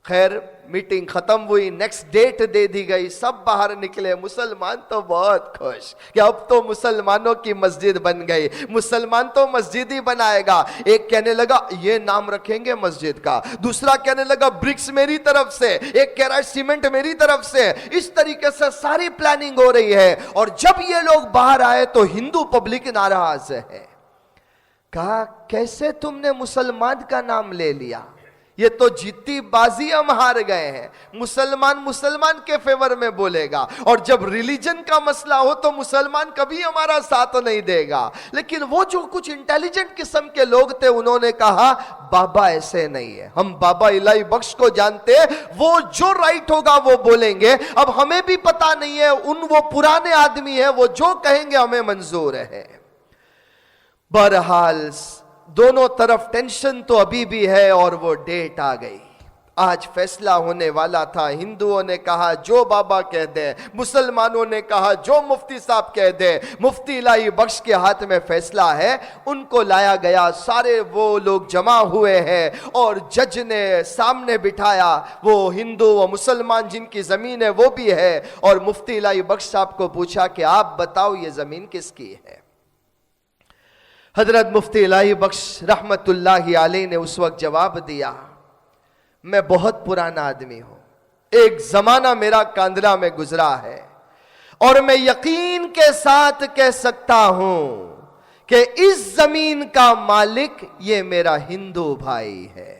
خیر میٹنگ ختم ہوئی، نیکسٹ ڈیٹ دے دی گئی، سب باہر نکلے، مسلمان تو بہت خوش کہ اب تو مسلمانوں کی مسجد بن گئی، مسلمان تو مسجد ہی بنائے گا۔ ایک کہنے لگا یہ نام رکھیں گے مسجد کا، دوسرا کہنے لگا برکس میری طرف سے، ایک کہہ رہا ہے سیمنٹ میری طرف سے۔ اس طریقے سے ساری پلاننگ ہو رہی ہے، اور جب یہ لوگ باہر آئے تو ہندو پبلک ناراض ہے۔ کہا کیسے تم نے مسلمان کا نام لے لیا؟ یہ تو جیتی بازی ہم ہار گئے ہیں، مسلمان کے فیور میں بولے گا، اور جب ریلیجن کا مسئلہ ہو تو مسلمان کبھی ہمارا ساتھ نہیں دے گا۔ لیکن وہ جو کچھ انٹیلیجنٹ قسم کے لوگ تھے انہوں نے کہا بابا ایسے نہیں ہے، ہم بابا الہی بخش کو جانتے، وہ جو رائٹ ہوگا وہ بولیں گے، اب ہمیں بھی پتا نہیں ہے، وہ پرانے آدمی ہیں، وہ جو کہیں گے ہمیں منظور ہے۔ بہرحال دونوں طرف ٹینشن تو ابھی بھی ہے، اور وہ ڈیٹ آ گئی، آج فیصلہ ہونے والا تھا۔ ہندوؤں نے کہا جو بابا کہہ دے، مسلمانوں نے کہا جو مفتی صاحب کہہ دے، مفتی الہی بخش کے ہاتھ میں فیصلہ ہے۔ ان کو لایا گیا، سارے وہ لوگ جمع ہوئے ہیں، اور جج نے سامنے بٹھایا، وہ ہندو و مسلمان جن کی زمین ہے وہ بھی ہے، اور مفتی الہی بخش صاحب کو پوچھا کہ آپ بتاؤ یہ زمین کس کی ہے؟ حضرت مفتی الہی بخش رحمت اللہ علیہ نے اس وقت جواب دیا میں بہت پرانا آدمی ہوں، ایک زمانہ میرا کاندلا میں گزرا ہے، اور میں یقین کے ساتھ کہہ سکتا ہوں کہ اس زمین کا مالک یہ میرا ہندو بھائی ہے،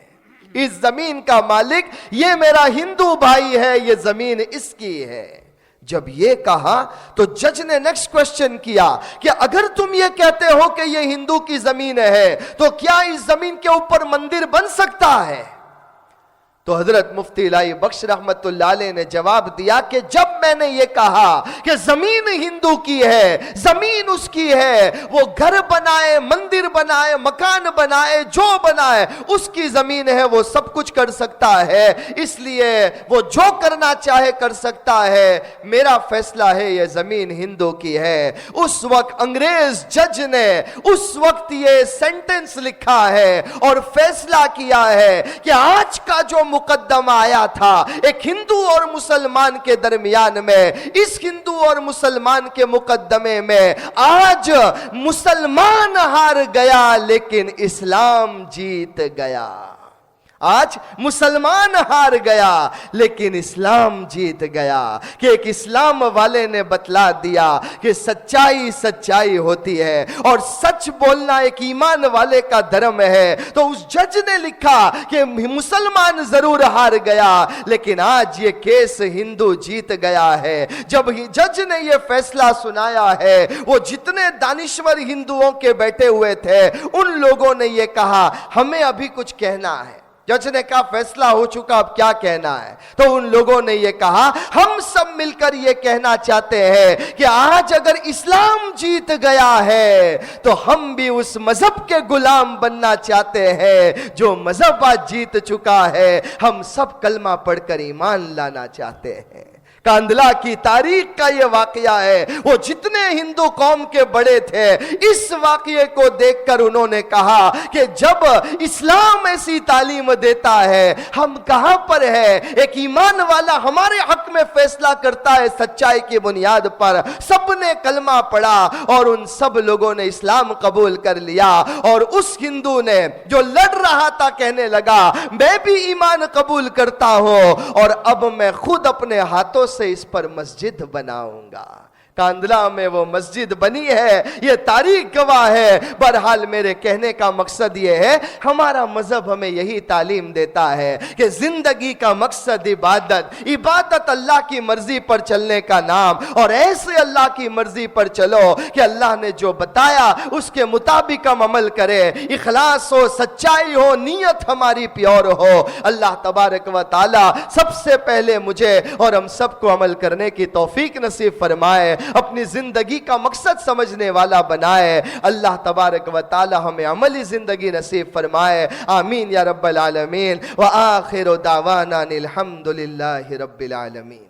اس زمین کا مالک یہ میرا ہندو بھائی ہے، یہ زمین اس کی ہے۔ جب یہ کہا تو جج نے نیکسٹ کوشچن کیا کہ اگر تم یہ کہتے ہو کہ یہ ہندو کی زمین ہے تو کیا اس زمین کے اوپر مندر بن سکتا ہے؟ تو حضرت مفتی الہی بخش رحمت اللہ علیہ نے جواب دیا کہ جب میں نے یہ کہا کہ زمین ہندو کی ہے، زمین اس کی ہے، وہ گھر بنائے، مندر بنائے، مکان بنائے، جو بنائے اس کی زمین ہے، وہ سب کچھ کر سکتا ہے، اس لیے وہ جو کرنا چاہے کر سکتا ہے، میرا فیصلہ ہے یہ زمین ہندو کی ہے۔ اس وقت انگریز جج نے اس وقت یہ سینٹنس لکھا ہے اور فیصلہ کیا ہے کہ آج کا جو مقدمہ آیا تھا ایک ہندو اور مسلمان کے درمیان میں، اس ہندو اور مسلمان کے مقدمے میں آج مسلمان ہار گیا لیکن اسلام جیت گیا۔ آج مسلمان ہار گیا لیکن اسلام جیت گیا، کہ ایک اسلام والے نے بتلا دیا کہ سچائی سچائی ہوتی ہے اور سچ بولنا ایک ایمان والے کا دھرم ہے۔ تو اس جج نے لکھا کہ مسلمان ضرور ہار گیا لیکن آج یہ کیس ہندو جیت گیا ہے۔ جب جج نے یہ فیصلہ سنایا ہے، وہ جتنے دانشور ہندوؤں کے بیٹھے ہوئے تھے ان لوگوں نے یہ کہا ہمیں ابھی کچھ کہنا ہے۔ جج نے کہا فیصلہ ہو چکا، اب کیا کہنا ہے؟ تو ان لوگوں نے یہ کہا ہم سب مل کر یہ کہنا چاہتے ہیں کہ آج اگر اسلام جیت گیا ہے تو ہم بھی اس مذہب کے غلام بننا چاہتے ہیں جو مذہب آج جیت چکا ہے۔ ہم سب کلمہ پڑھ کر ایمان لانا چاہتے ہیں۔ کاندھلا کی تاریخ کا یہ واقعہ ہے۔ وہ جتنے ہندو قوم کے بڑے تھے اس واقعے کو دیکھ کر انہوں نے کہا کہ جب اسلام ایسی تعلیم دیتا ہے ہم کہاں پر ہے؟ ایک ایمان والا ہمارے حق میں فیصلہ کرتا ہے سچائی کی بنیاد پر۔ سب نے کلمہ پڑھا اور ان سب لوگوں نے اسلام قبول کر لیا، اور اس ہندو نے جو لڑ رہا تھا کہنے لگا میں بھی ایمان قبول کرتا ہوں اور اب میں خود اپنے ہاتھوں سے اس پر مسجد بناؤں گا۔ کاندھلا میں وہ مسجد بنی ہے، یہ تاریخ گواہ ہے۔ بہرحال میرے کہنے کا مقصد یہ ہے ہمارا مذہب ہمیں یہی تعلیم دیتا ہے کہ زندگی کا مقصد عبادت اللہ کی مرضی پر چلنے کا نام، اور ایسے اللہ کی مرضی پر چلو کہ اللہ نے جو بتایا اس کے مطابق ہم عمل کرے، اخلاص ہو، سچائی ہو، نیت ہماری پیور ہو۔ اللہ تبارک و تعالی سب سے پہلے مجھے اور ہم سب کو عمل کرنے کی توفیق نصیب فرمائے، اپنی زندگی کا مقصد سمجھنے والا بنائے۔ اللہ تبارک و تعالی ہمیں عملی زندگی نصیب فرمائے، آمین یا رب العالمین۔ وآخر دعوانا الحمد للہ رب العالمین۔